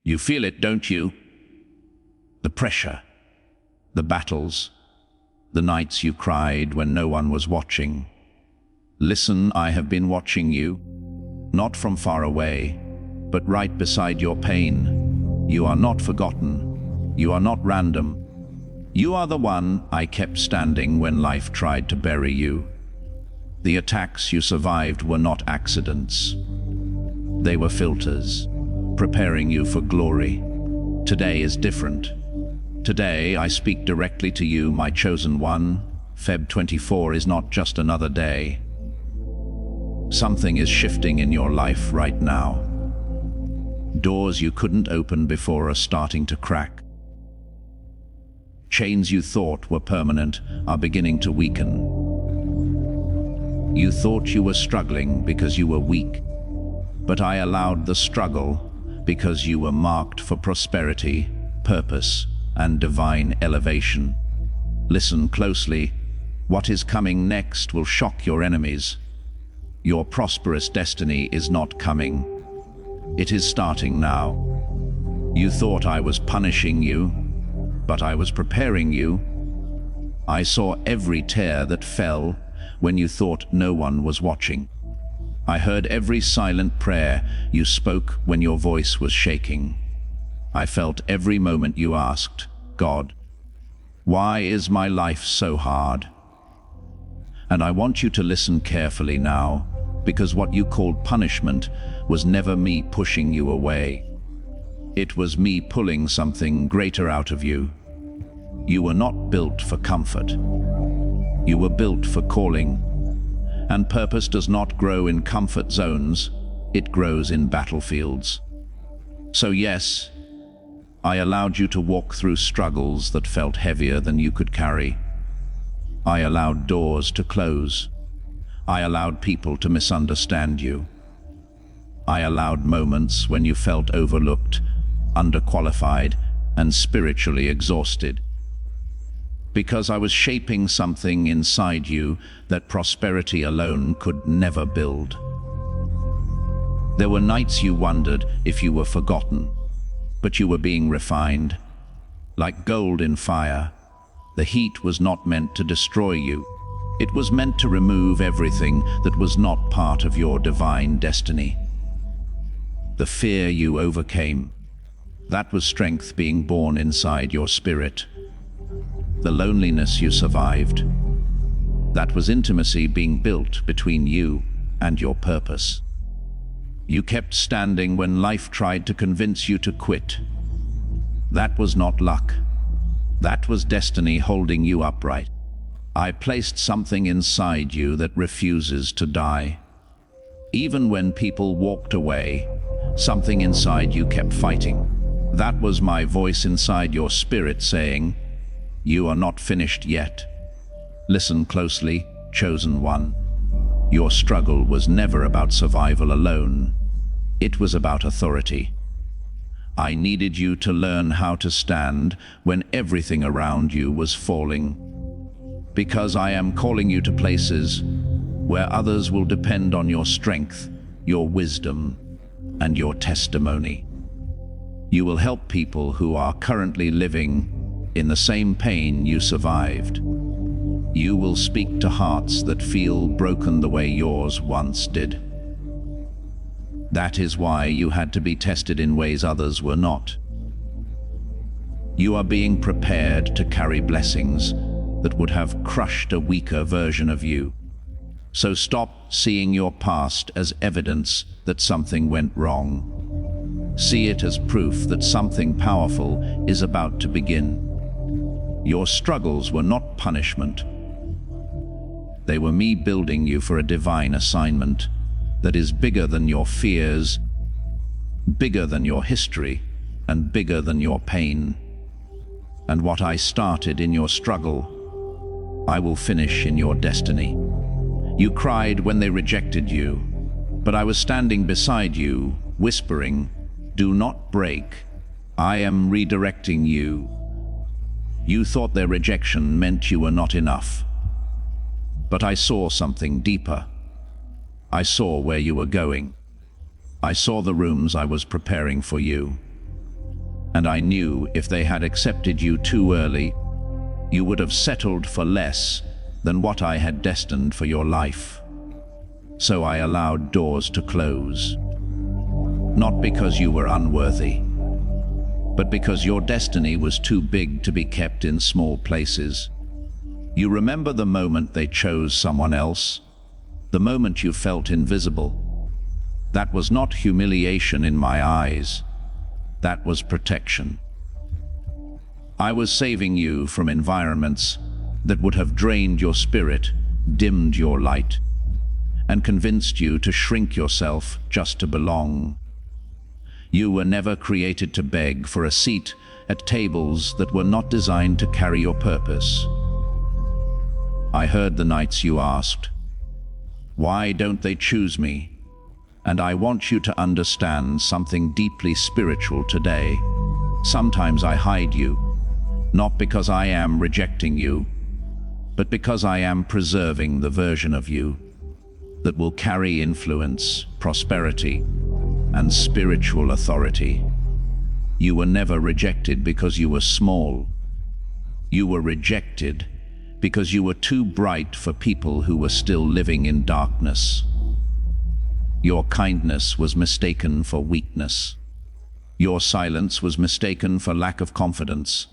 You feel it, don't you? The pressure, the battles, the nights you cried when no one was watching. Listen, I have been watching you, not from far away, but right beside your pain. You are not forgotten. You are not random. You are the one I kept standing when life tried to bury you. The attacks you survived were not accidents. They were filters, preparing you for glory. Today is different. Today I speak directly to you, my chosen one. Feb 24 is not just another day. Something is shifting in your life right now. Doors you couldn't open before are starting to crack. Chains you thought were permanent are beginning to weaken. You thought you were struggling because you were weak, but I allowed the struggle because you were marked for prosperity, purpose, and divine elevation. Listen closely. What is coming next will shock your enemies. Your prosperous destiny is not coming. It is starting now. You thought I was punishing you, but I was preparing you. I saw every tear that fell when you thought no one was watching. I heard every silent prayer you spoke when your voice was shaking. I felt every moment you asked, God, why is my life so hard? And I want you to listen carefully now, because what you called punishment was never me pushing you away. It was me pulling something greater out of you. You were not built for comfort. You were built for calling. And purpose does not grow in comfort zones, it grows in battlefields. So yes, I allowed you to walk through struggles that felt heavier than you could carry. I allowed doors to close. I allowed people to misunderstand you. I allowed moments when you felt overlooked, underqualified, and spiritually exhausted. Because I was shaping something inside you that prosperity alone could never build. There were nights you wondered if you were forgotten, but you were being refined. Like gold in fire, the heat was not meant to destroy you. It was meant to remove everything that was not part of your divine destiny. The fear you overcame, that was strength being born inside your spirit. The loneliness you survived, that was intimacy being built between you and your purpose. You kept standing when life tried to convince you to quit. That was not luck. That was destiny holding you upright. I placed something inside you that refuses to die. Even when people walked away, something inside you kept fighting. That was my voice inside your spirit saying, you are not finished yet. Listen closely, chosen one. Your struggle was never about survival alone. It was about authority. I needed you to learn how to stand when everything around you was falling. Because I am calling you to places where others will depend on your strength, your wisdom, and your testimony. You will help people who are currently living in the same pain you survived. You will speak to hearts that feel broken the way yours once did. That is why you had to be tested in ways others were not. You are being prepared to carry blessings that would have crushed a weaker version of you. So stop seeing your past as evidence that something went wrong. See it as proof that something powerful is about to begin. Your struggles were not punishment. They were me building you for a divine assignment that is bigger than your fears, bigger than your history, and bigger than your pain. And what I started in your struggle, I will finish in your destiny. You cried when they rejected you, but I was standing beside you, whispering, "Do not break. I am redirecting you." You thought their rejection meant you were not enough. But I saw something deeper. I saw where you were going. I saw the rooms I was preparing for you. And I knew if they had accepted you too early, you would have settled for less than what I had destined for your life. So I allowed doors to close. Not because you were unworthy, but because your destiny was too big to be kept in small places. You remember the moment they chose someone else? The moment you felt invisible? That was not humiliation in my eyes. That was protection. I was saving you from environments that would have drained your spirit, dimmed your light, and convinced you to shrink yourself just to belong. You were never created to beg for a seat at tables that were not designed to carry your purpose. I heard the nights you asked, "Why don't they choose me?" And I want you to understand something deeply spiritual today. Sometimes I hide you, not because I am rejecting you, but because I am preserving the version of you that will carry influence, prosperity, and spiritual authority. You were never rejected because you were small. You were rejected because you were too bright for people who were still living in darkness. Your kindness was mistaken for weakness. Your silence was mistaken for lack of confidence.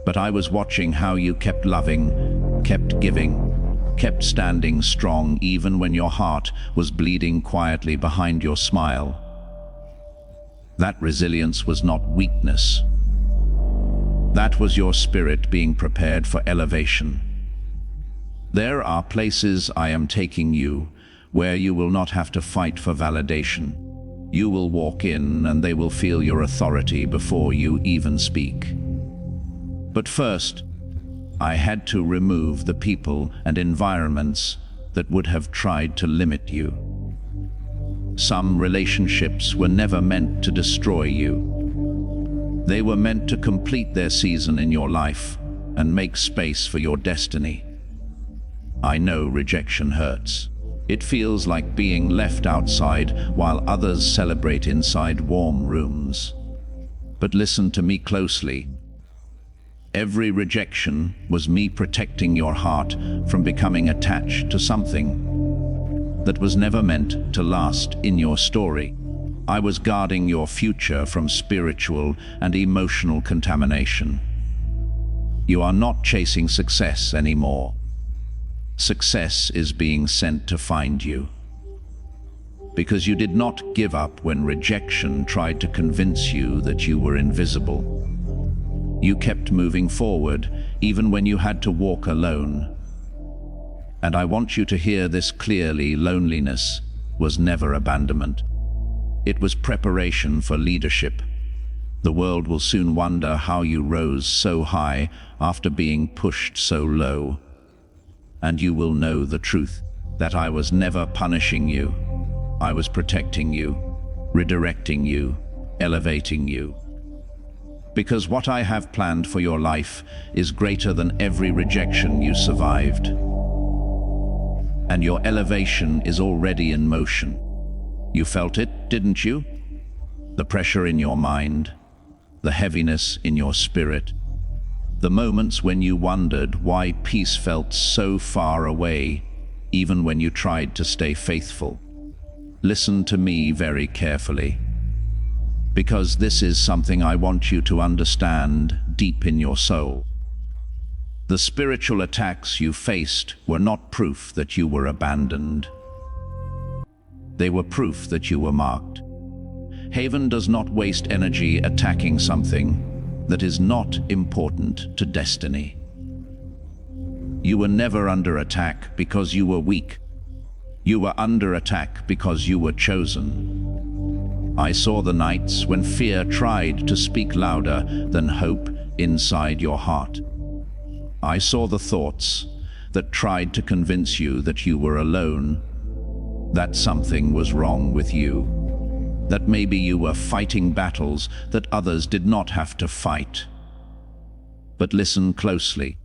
But I was watching how you kept loving, kept giving, kept standing strong even when your heart was bleeding quietly behind your smile. That resilience was not weakness. That was your spirit being prepared for elevation. There are places I am taking you where you will not have to fight for validation. You will walk in and they will feel your authority before you even speak. But first, I had to remove the people and environments that would have tried to limit you. Some relationships were never meant to destroy you. They were meant to complete their season in your life and make space for your destiny. I know rejection hurts. It feels like being left outside while others celebrate inside warm rooms. But listen to me closely. Every rejection was me protecting your heart from becoming attached to something that was never meant to last in your story. I was guarding your future from spiritual and emotional contamination. You are not chasing success anymore. Success is being sent to find you. Because you did not give up when rejection tried to convince you that you were invisible. You kept moving forward, even when you had to walk alone. And I want you to hear this clearly: loneliness was never abandonment. It was preparation for leadership. The world will soon wonder how you rose so high after being pushed so low. And you will know the truth, that I was never punishing you. I was protecting you, redirecting you, elevating you. Because what I have planned for your life is greater than every rejection you survived. And your elevation is already in motion. You felt it, didn't you? The pressure in your mind, the heaviness in your spirit, the moments when you wondered why peace felt so far away, even when you tried to stay faithful. Listen to me very carefully, because this is something I want you to understand deep in your soul. The spiritual attacks you faced were not proof that you were abandoned. They were proof that you were marked. Haven does not waste energy attacking something that is not important to destiny. You were never under attack because you were weak. You were under attack because you were chosen. I saw the nights when fear tried to speak louder than hope inside your heart. I saw the thoughts that tried to convince you that you were alone, that something was wrong with you, that maybe you were fighting battles that others did not have to fight. But listen closely.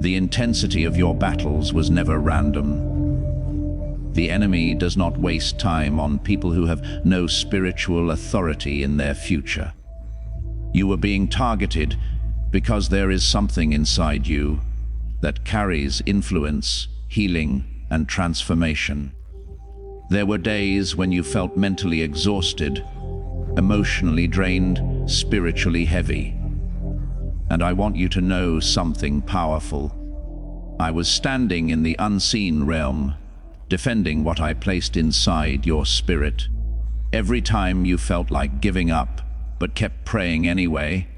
The intensity of your battles was never random. The enemy does not waste time on people who have no spiritual authority in their future. You are being targeted because there is something inside you that carries influence, healing, and transformation. There were days when you felt mentally exhausted, emotionally drained, spiritually heavy. And I want you to know something powerful. I was standing in the unseen realm, defending what I placed inside your spirit. Every time you felt like giving up, but kept praying anyway,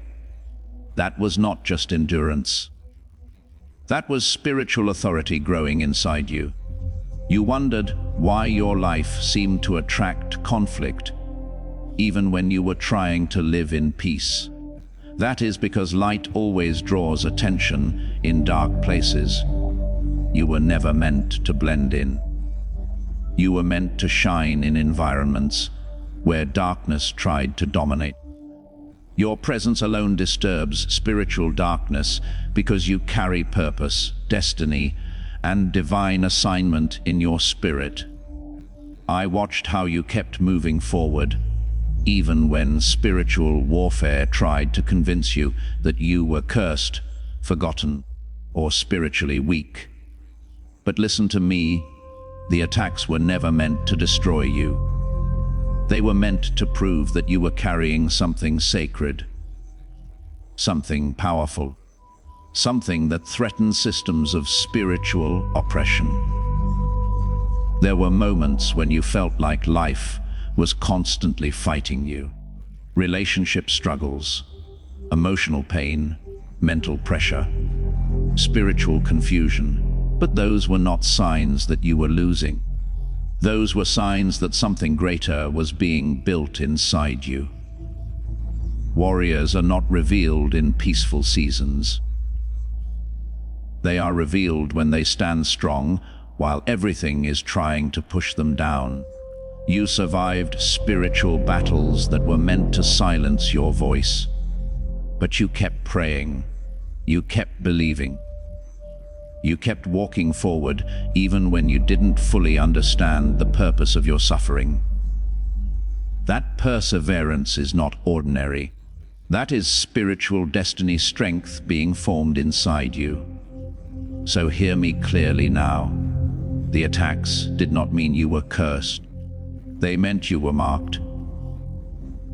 that was not just endurance. That was spiritual authority growing inside you. You wondered why your life seemed to attract conflict, even when you were trying to live in peace. That is because light always draws attention in dark places. You were never meant to blend in. You were meant to shine in environments where darkness tried to dominate. Your presence alone disturbs spiritual darkness because you carry purpose, destiny, and divine assignment in your spirit. I watched how you kept moving forward, even when spiritual warfare tried to convince you that you were cursed, forgotten, or spiritually weak. But listen to me, the attacks were never meant to destroy you. They were meant to prove that you were carrying something sacred, something powerful, something that threatened systems of spiritual oppression. There were moments when you felt like life was constantly fighting you. Relationship struggles, emotional pain, mental pressure, spiritual confusion. But those were not signs that you were losing. Those were signs that something greater was being built inside you. Warriors are not revealed in peaceful seasons. They are revealed when they stand strong while everything is trying to push them down. You survived spiritual battles that were meant to silence your voice. But you kept praying. You kept believing. You kept walking forward even when you didn't fully understand the purpose of your suffering. That perseverance is not ordinary. That is spiritual destiny strength being formed inside you. So hear me clearly now. The attacks did not mean you were cursed. They meant you were marked.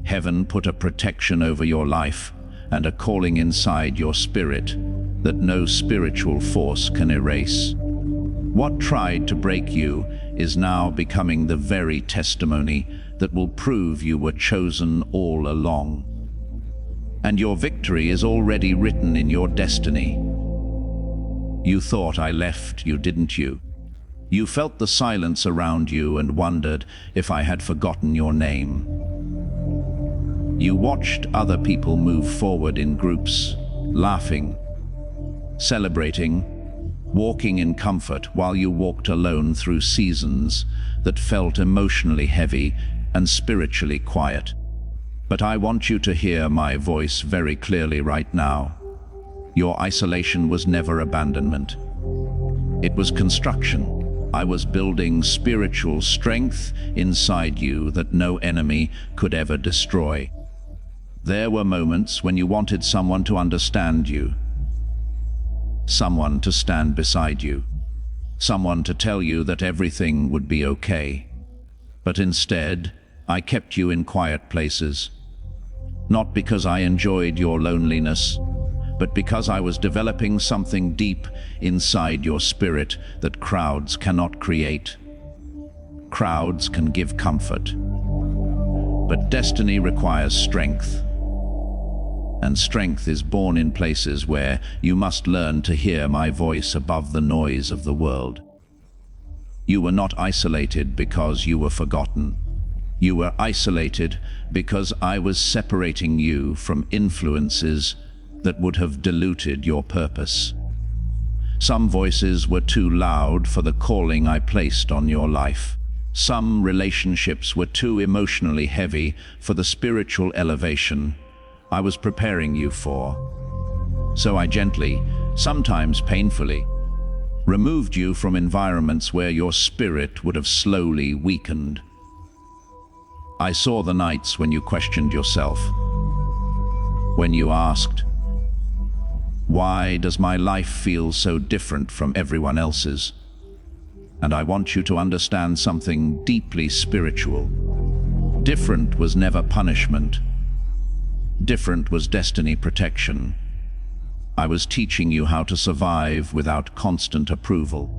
Heaven put a protection over your life and a calling inside your spirit that no spiritual force can erase. What tried to break you is now becoming the very testimony that will prove you were chosen all along. And your victory is already written in your destiny. You thought I left you, didn't you? You felt the silence around you and wondered if I had forgotten your name. You watched other people move forward in groups, laughing, celebrating, walking in comfort while you walked alone through seasons that felt emotionally heavy and spiritually quiet. But I want you to hear my voice very clearly right now. Your isolation was never abandonment. It was construction. I was building spiritual strength inside you that no enemy could ever destroy. There were moments when you wanted someone to understand you, someone to stand beside you, someone to tell you that everything would be okay. But instead, I kept you in quiet places. Not because I enjoyed your loneliness, but because I was developing something deep inside your spirit that crowds cannot create. Crowds can give comfort, but destiny requires strength. And strength is born in places where you must learn to hear my voice above the noise of the world. You were not isolated because you were forgotten. You were isolated because I was separating you from influences that would have diluted your purpose. Some voices were too loud for the calling I placed on your life. Some relationships were too emotionally heavy for the spiritual elevation I was preparing you for. So I gently, sometimes painfully, removed you from environments where your spirit would have slowly weakened. I saw the nights when you questioned yourself, when you asked, "Why does my life feel so different from everyone else's?" And I want you to understand something deeply spiritual. Different was never punishment. Different was destiny protection. I was teaching you how to survive without constant approval.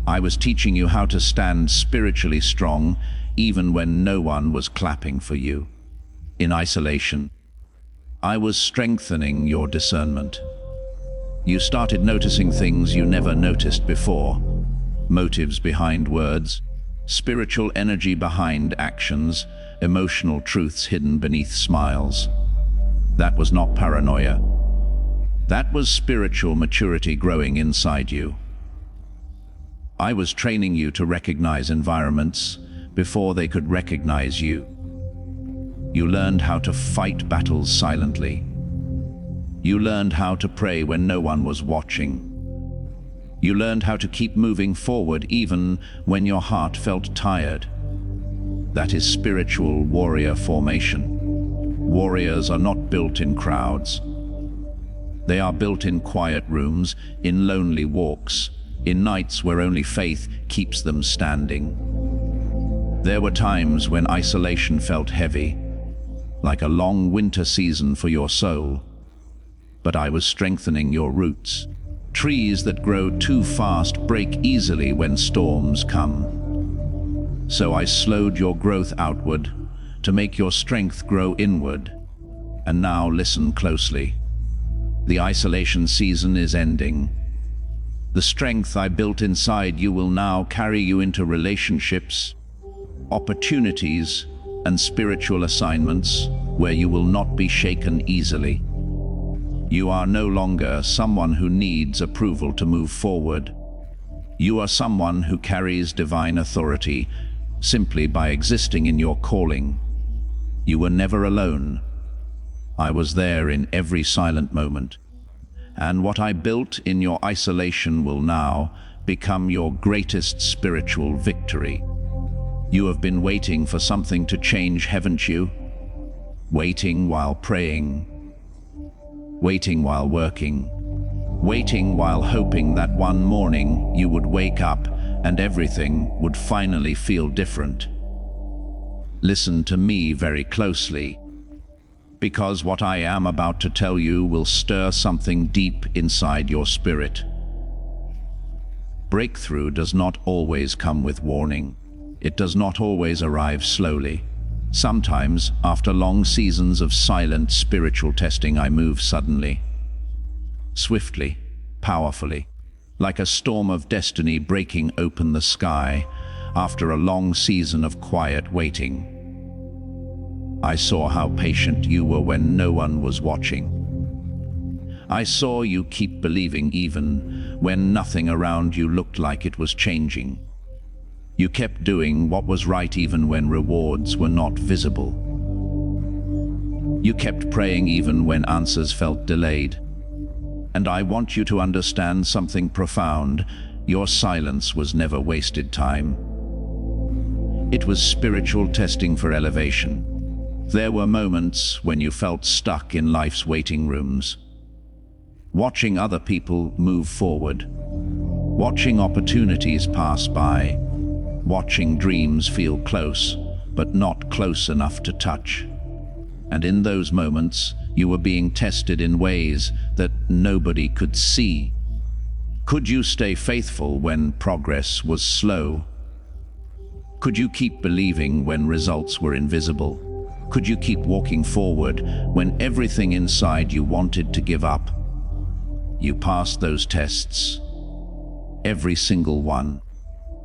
I was teaching you how to stand spiritually strong even when no one was clapping for you. In isolation, I was strengthening your discernment. You started noticing things you never noticed before. Motives behind words, spiritual energy behind actions, emotional truths hidden beneath smiles. That was not paranoia. That was spiritual maturity growing inside you. I was training you to recognize environments before they could recognize you. You learned how to fight battles silently. You learned how to pray when no one was watching. You learned how to keep moving forward even when your heart felt tired. That is spiritual warrior formation. Warriors are not built in crowds. They are built in quiet rooms, in lonely walks, in nights where only faith keeps them standing. There were times when isolation felt heavy, like a long winter season for your soul. But I was strengthening your roots. Trees that grow too fast break easily when storms come. So I slowed your growth outward to make your strength grow inward. And now listen closely. The isolation season is ending. The strength I built inside you will now carry you into relationships, opportunities, and spiritual assignments where you will not be shaken easily. You are no longer someone who needs approval to move forward. You are someone who carries divine authority simply by existing in your calling. You were never alone. I was there in every silent moment. And what I built in your isolation will now become your greatest spiritual victory. You have been waiting for something to change, haven't you? Waiting while praying, waiting while working, waiting while hoping that one morning you would wake up and everything would finally feel different. Listen to me very closely, because what I am about to tell you will stir something deep inside your spirit. Breakthrough does not always come with warning. It does not always arrive slowly. Sometimes, after long seasons of silent spiritual testing, I move suddenly, swiftly, powerfully, like a storm of destiny breaking open the sky after a long season of quiet waiting. I saw how patient you were when no one was watching. I saw you keep believing even when nothing around you looked like it was changing. You kept doing what was right even when rewards were not visible. You kept praying even when answers felt delayed. And I want you to understand something profound. Your silence was never wasted time. It was spiritual testing for elevation. There were moments when you felt stuck in life's waiting rooms, watching other people move forward, watching opportunities pass by, watching dreams feel close, but not close enough to touch. And in those moments, you were being tested in ways that nobody could see. Could you stay faithful when progress was slow? Could you keep believing when results were invisible? Could you keep walking forward when everything inside you wanted to give up? You passed those tests, every single one.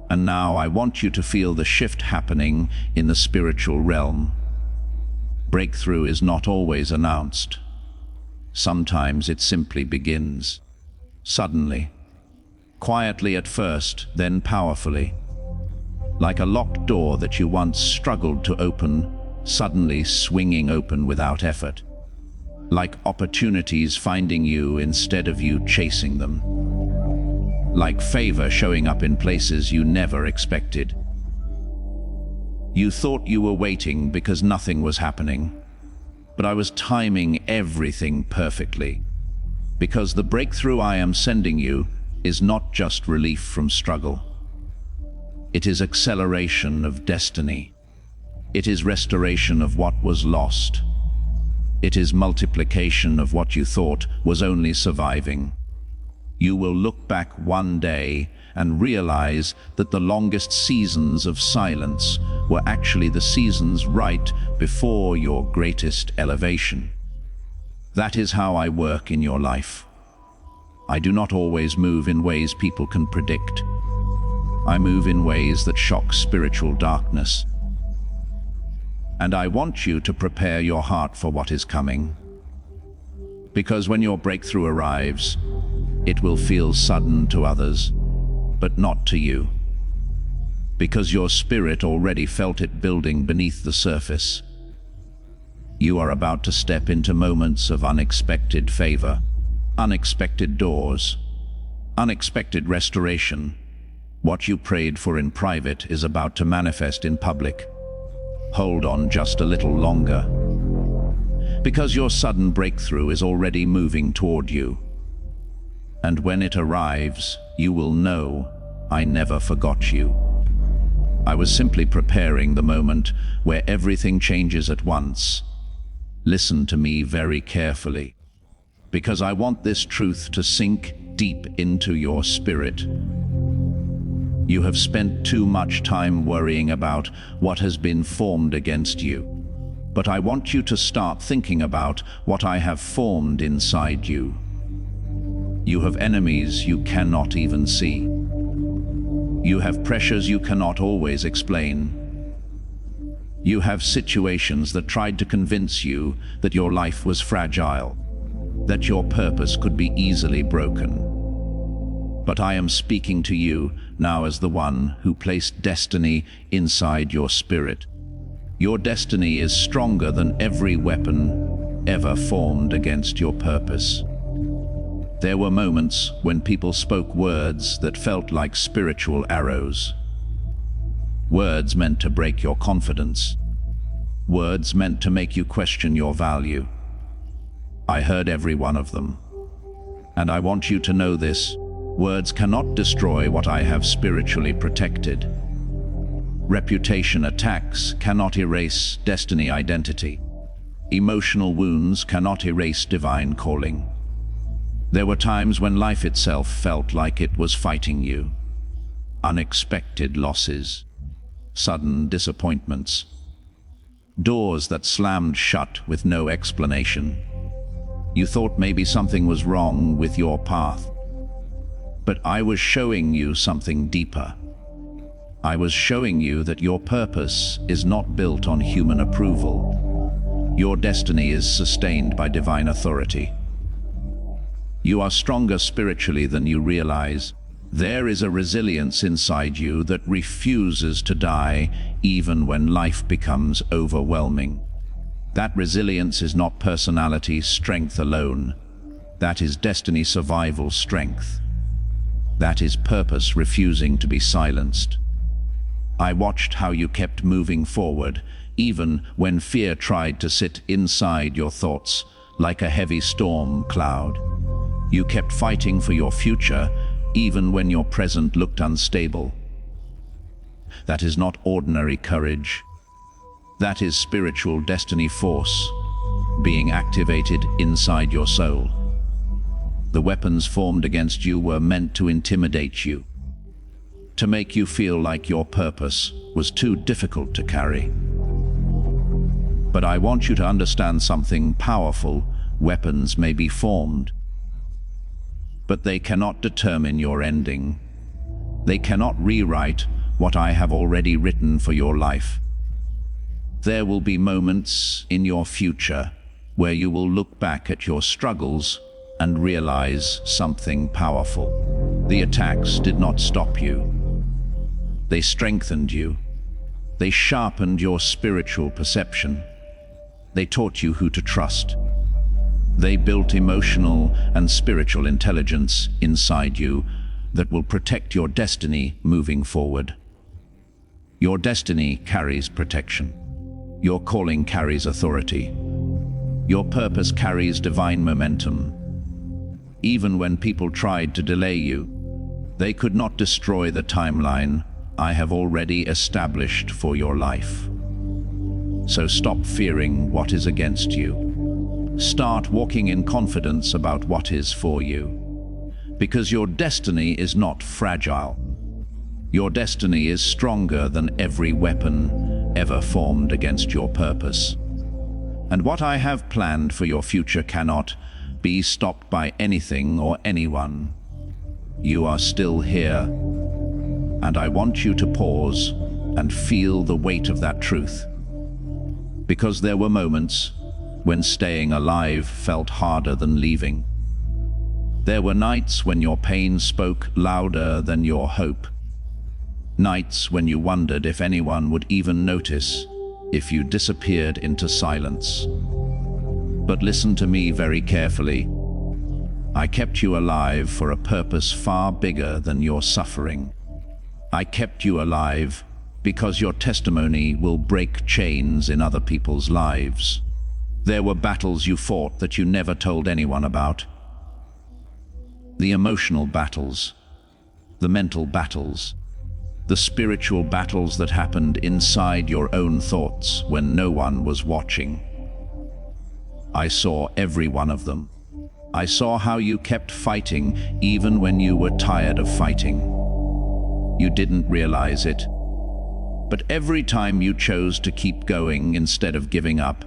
And now I want you to feel the shift happening in the spiritual realm. Breakthrough is not always announced. Sometimes it simply begins. Suddenly. Quietly at first, then powerfully. Like a locked door that you once struggled to open, suddenly swinging open without effort. Like opportunities finding you instead of you chasing them. like favor showing up in places you never expected. You thought you were waiting because nothing was happening, but I was timing everything perfectly. Because the breakthrough I am sending you is not just relief from struggle. It is acceleration of destiny. It is restoration of what was lost. It is multiplication of what you thought was only surviving. You will look back one day and realize that the longest seasons of silence were actually the seasons right before your greatest elevation. That is how I work in your life. I do not always move in ways people can predict. I move in ways that shock spiritual darkness. And I want you to prepare your heart for what is coming. Because when your breakthrough arrives, it will feel sudden to others, but not to you. Because your spirit already felt it building beneath the surface. You are about to step into moments of unexpected favor, unexpected doors, unexpected restoration. What you prayed for in private is about to manifest in public. Hold on just a little longer. Because your sudden breakthrough is already moving toward you. And when it arrives, you will know, I never forgot you. I was simply preparing the moment where everything changes at once. Listen to me very carefully, because I want this truth to sink deep into your spirit. You have spent too much time worrying about what has been formed against you. But I want you to start thinking about what I have formed inside you. You have enemies you cannot even see. You have pressures you cannot always explain. You have situations that tried to convince you that your life was fragile, that your purpose could be easily broken. But I am speaking to you now as the one who placed destiny inside your spirit. Your destiny is stronger than every weapon ever formed against your purpose. There were moments when people spoke words that felt like spiritual arrows. Words meant to break your confidence. Words meant to make you question your value. I heard every one of them. And I want you to know this. Words cannot destroy what I have spiritually protected. Reputation attacks cannot erase destiny identity. Emotional wounds cannot erase divine calling. There were times when life itself felt like it was fighting you. Unexpected losses, sudden disappointments, doors that slammed shut with no explanation. You thought maybe something was wrong with your path. But I was showing you something deeper. I was showing you that your purpose is not built on human approval. Your destiny is sustained by divine authority. You are stronger spiritually than you realize. There is a resilience inside you that refuses to die even when life becomes overwhelming. That resilience is not personality strength alone. That is destiny survival strength. That is purpose refusing to be silenced. I watched how you kept moving forward, even when fear tried to sit inside your thoughts like a heavy storm cloud. You kept fighting for your future, even when your present looked unstable. That is not ordinary courage. That is spiritual destiny force being activated inside your soul. The weapons formed against you were meant to intimidate you, to make you feel like your purpose was too difficult to carry. But I want you to understand something powerful. Weapons may be formed, but they cannot determine your ending. They cannot rewrite what I have already written for your life. There will be moments in your future where you will look back at your struggles and realize something powerful. The attacks did not stop you. They strengthened you. They sharpened your spiritual perception. They taught you who to trust. They built emotional and spiritual intelligence inside you that will protect your destiny moving forward. Your destiny carries protection. Your calling carries authority. Your purpose carries divine momentum. Even when people tried to delay you, they could not destroy the timeline I have already established for your life. So stop fearing what is against you. Start walking in confidence about what is for you. Because your destiny is not fragile. Your destiny is stronger than every weapon ever formed against your purpose. And what I have planned for your future cannot be stopped by anything or anyone. You are still here, and I want you to pause and feel the weight of that truth. Because there were moments when staying alive felt harder than leaving. There were nights when your pain spoke louder than your hope. Nights when you wondered if anyone would even notice if you disappeared into silence. But listen to me very carefully. I kept you alive for a purpose far bigger than your suffering. I kept you alive because your testimony will break chains in other people's lives. There were battles you fought that you never told anyone about. The emotional battles, the mental battles, the spiritual battles that happened inside your own thoughts when no one was watching. I saw every one of them. I saw how you kept fighting even when you were tired of fighting. You didn't realize it, but every time you chose to keep going instead of giving up,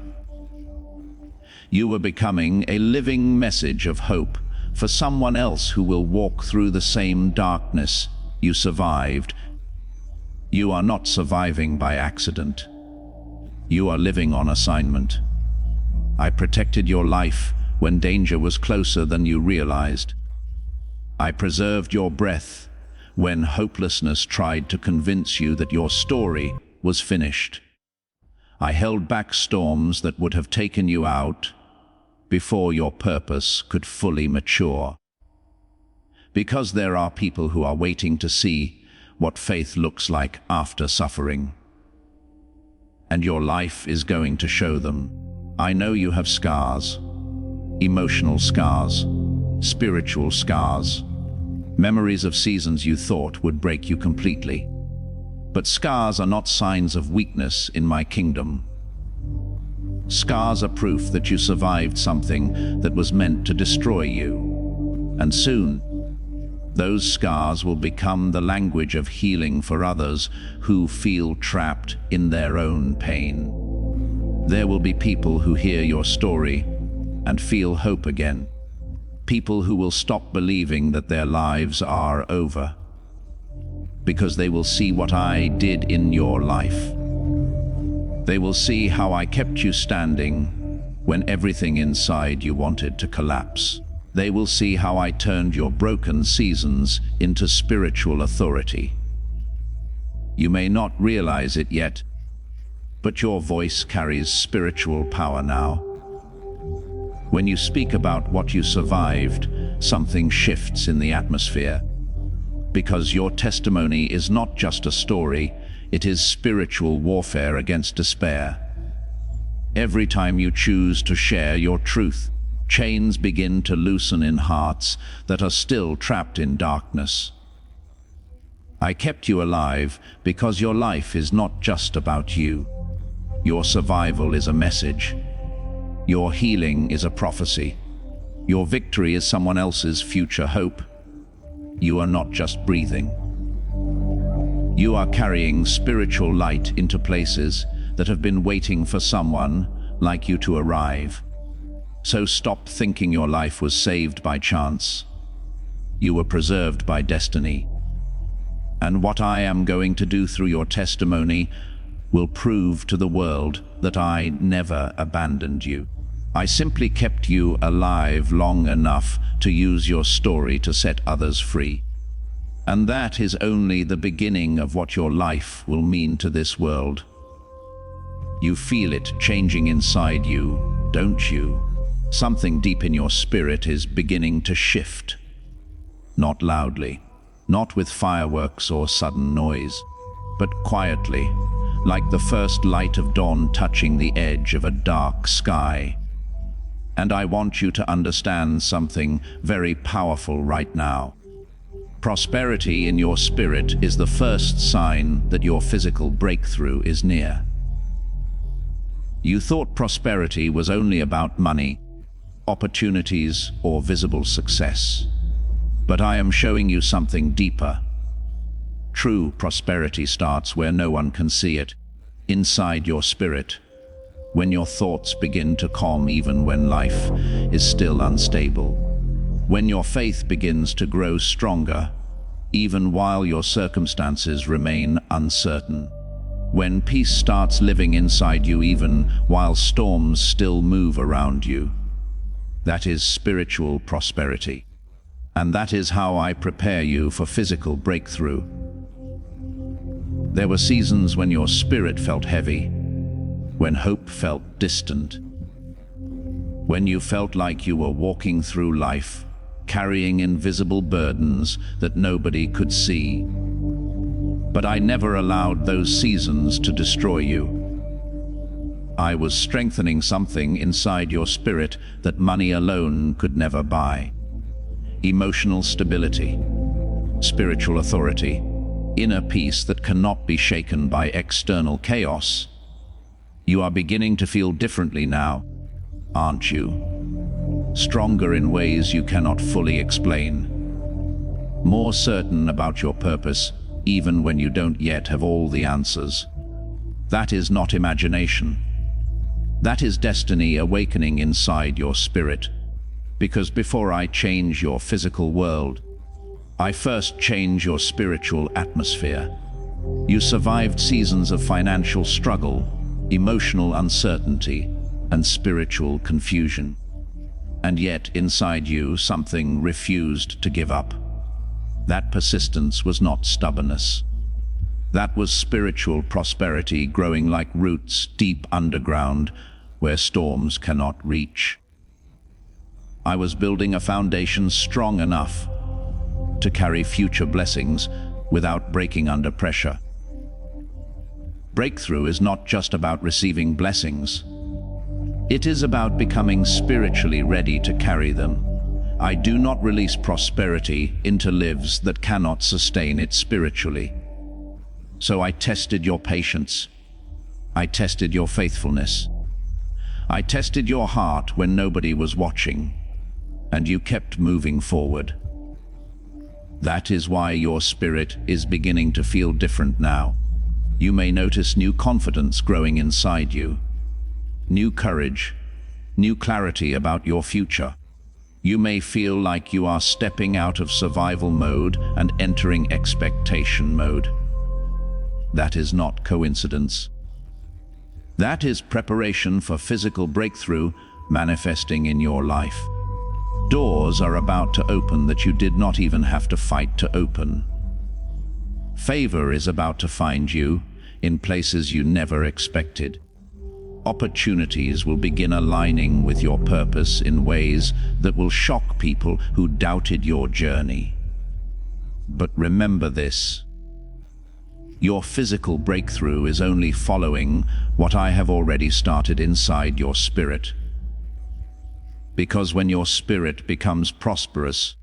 you were becoming a living message of hope for someone else who will walk through the same darkness you survived. You are not surviving by accident. You are living on assignment. I protected your life when danger was closer than you realized. I preserved your breath when hopelessness tried to convince you that your story was finished. I held back storms that would have taken you out before your purpose could fully mature. Because there are people who are waiting to see what faith looks like after suffering. And your life is going to show them. I know you have scars, emotional scars, spiritual scars, memories of seasons you thought would break you completely. But scars are not signs of weakness in my kingdom. Scars are proof that you survived something that was meant to destroy you. And soon, those scars will become the language of healing for others who feel trapped in their own pain. There will be people who hear your story and feel hope again. People who will stop believing that their lives are over, because they will see what I did in your life. They will see how I kept you standing when everything inside you wanted to collapse. They will see how I turned your broken seasons into spiritual authority. You may not realize it yet, but your voice carries spiritual power now. When you speak about what you survived, something shifts in the atmosphere. Because your testimony is not just a story, it is spiritual warfare against despair. Every time you choose to share your truth, chains begin to loosen in hearts that are still trapped in darkness. I kept you alive because your life is not just about you. Your survival is a message. Your healing is a prophecy. Your victory is someone else's future hope. You are not just breathing. You are carrying spiritual light into places that have been waiting for someone like you to arrive. So stop thinking your life was saved by chance. You were preserved by destiny. And what I am going to do through your testimony will prove to the world that I never abandoned you. I simply kept you alive long enough to use your story to set others free. And that is only the beginning of what your life will mean to this world. You feel it changing inside you, don't you? Something deep in your spirit is beginning to shift. Not loudly, not with fireworks or sudden noise, but quietly, like the first light of dawn touching the edge of a dark sky. And I want you to understand something very powerful right now. Prosperity in your spirit is the first sign that your physical breakthrough is near. You thought prosperity was only about money, opportunities, or visible success. But I am showing you something deeper. True prosperity starts where no one can see it, inside your spirit, when your thoughts begin to calm even when life is still unstable. When your faith begins to grow stronger, even while your circumstances remain uncertain. When peace starts living inside you even while storms still move around you. That is spiritual prosperity. And that is how I prepare you for physical breakthrough. There were seasons when your spirit felt heavy, when hope felt distant, when you felt like you were walking through life, carrying invisible burdens that nobody could see. But I never allowed those seasons to destroy you. I was strengthening something inside your spirit that money alone could never buy. Emotional stability, spiritual authority, inner peace that cannot be shaken by external chaos. You are beginning to feel differently now, aren't you? Stronger in ways you cannot fully explain. More certain about your purpose, even when you don't yet have all the answers. That is not imagination. That is destiny awakening inside your spirit. Because before I change your physical world, I first change your spiritual atmosphere. You survived seasons of financial struggle, emotional uncertainty, and spiritual confusion. And yet, inside you, something refused to give up. That persistence was not stubbornness. That was spiritual prosperity growing like roots deep underground where storms cannot reach. I was building a foundation strong enough to carry future blessings without breaking under pressure. Breakthrough is not just about receiving blessings. It is about becoming spiritually ready to carry them. I do not release prosperity into lives that cannot sustain it spiritually. So I tested your patience. I tested your faithfulness. I tested your heart when nobody was watching, and you kept moving forward. That is why your spirit is beginning to feel different now. You may notice new confidence growing inside you. New courage, new clarity about your future. You may feel like you are stepping out of survival mode and entering expectation mode. That is not coincidence. That is preparation for physical breakthrough manifesting in your life. Doors are about to open that you did not even have to fight to open. Favor is about to find you in places you never expected. Opportunities will begin aligning with your purpose in ways that will shock people who doubted your journey. But remember this: your physical breakthrough is only following what I have already started inside your spirit. Because when your spirit becomes prosperous,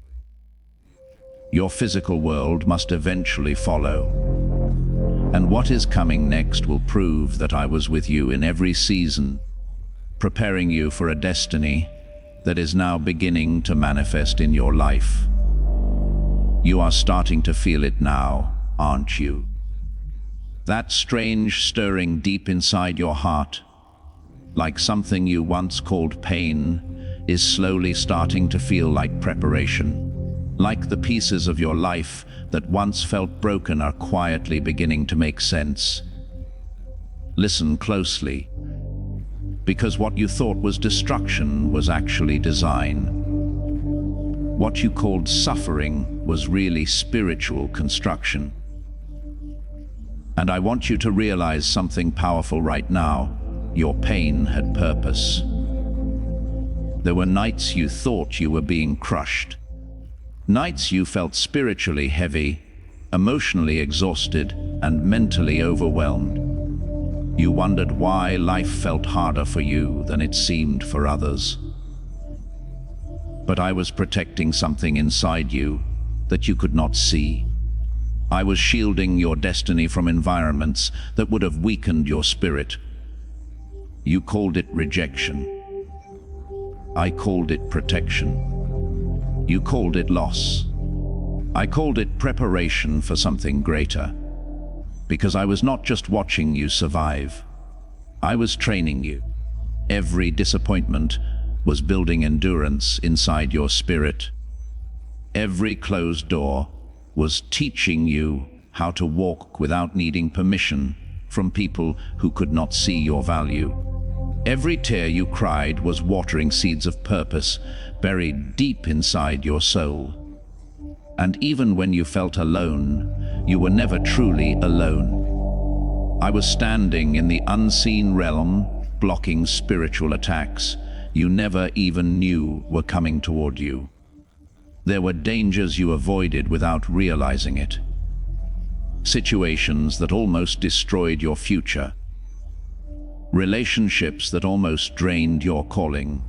your physical world must eventually follow. And what is coming next will prove that I was with you in every season, preparing you for a destiny that is now beginning to manifest in your life. You are starting to feel it now, aren't you? That strange stirring deep inside your heart, like something you once called pain, is slowly starting to feel like preparation. Like the pieces of your life that once felt broken are quietly beginning to make sense. Listen closely, because what you thought was destruction was actually design. What you called suffering was really spiritual construction. And I want you to realize something powerful right now. Your pain had purpose. There were nights you thought you were being crushed. Nights you felt spiritually heavy, emotionally exhausted, and mentally overwhelmed. You wondered why life felt harder for you than it seemed for others. But I was protecting something inside you that you could not see. I was shielding your destiny from environments that would have weakened your spirit. You called it rejection. I called it protection. You called it loss. I called it preparation for something greater. Because I was not just watching you survive. I was training you. Every disappointment was building endurance inside your spirit. Every closed door was teaching you how to walk without needing permission from people who could not see your value. Every tear you cried was watering seeds of purpose buried deep inside your soul. And even when you felt alone, you were never truly alone. I was standing in the unseen realm, blocking spiritual attacks you never even knew were coming toward you. There were dangers you avoided without realizing it. Situations that almost destroyed your future. Relationships that almost drained your calling.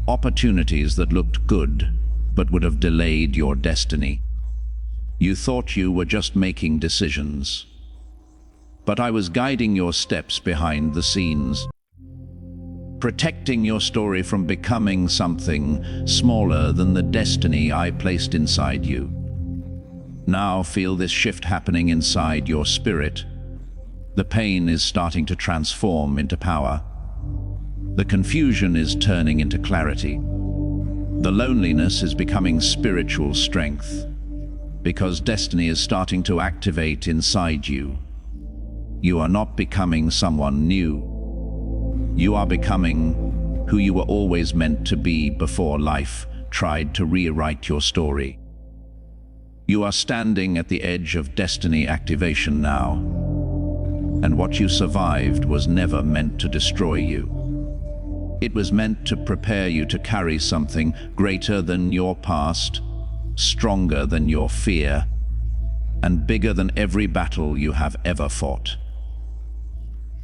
Opportunities that looked good, but would have delayed your destiny. You thought you were just making decisions. But I was guiding your steps behind the scenes. Protecting your story from becoming something smaller than the destiny I placed inside you. Now feel this shift happening inside your spirit. The pain is starting to transform into power. The confusion is turning into clarity. The loneliness is becoming spiritual strength. Because destiny is starting to activate inside you. You are not becoming someone new. You are becoming who you were always meant to be before life tried to rewrite your story. You are standing at the edge of destiny activation now. And what you survived was never meant to destroy you. It was meant to prepare you to carry something greater than your past, stronger than your fear, and bigger than every battle you have ever fought.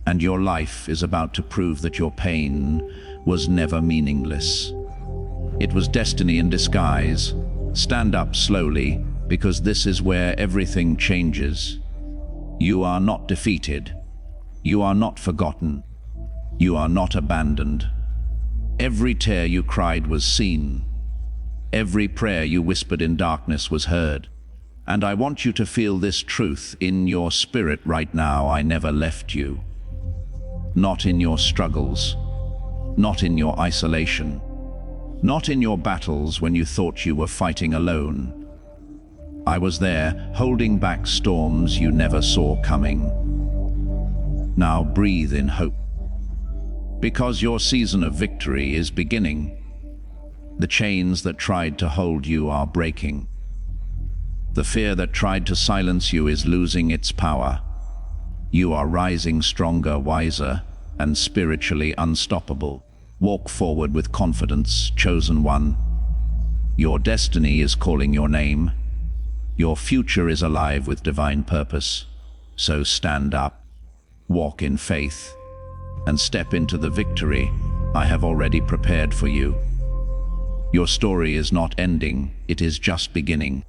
And your life is about to prove that your pain was never meaningless. It was destiny in disguise. Stand up slowly, because this is where everything changes. You are not defeated. You are not forgotten. You are not abandoned. Every tear you cried was seen. Every prayer you whispered in darkness was heard. And I want you to feel this truth in your spirit right now. I never left you. Not in your struggles, not in your isolation, not in your battles when you thought you were fighting alone. I was there, holding back storms you never saw coming. Now breathe in hope, because your season of victory is beginning. The chains that tried to hold you are breaking. The fear that tried to silence you is losing its power. You are rising stronger, wiser, and spiritually unstoppable. Walk forward with confidence, chosen one. Your destiny is calling your name. Your future is alive with divine purpose. So stand up, walk in faith, and step into the victory I have already prepared for you. Your story is not ending, it is just beginning.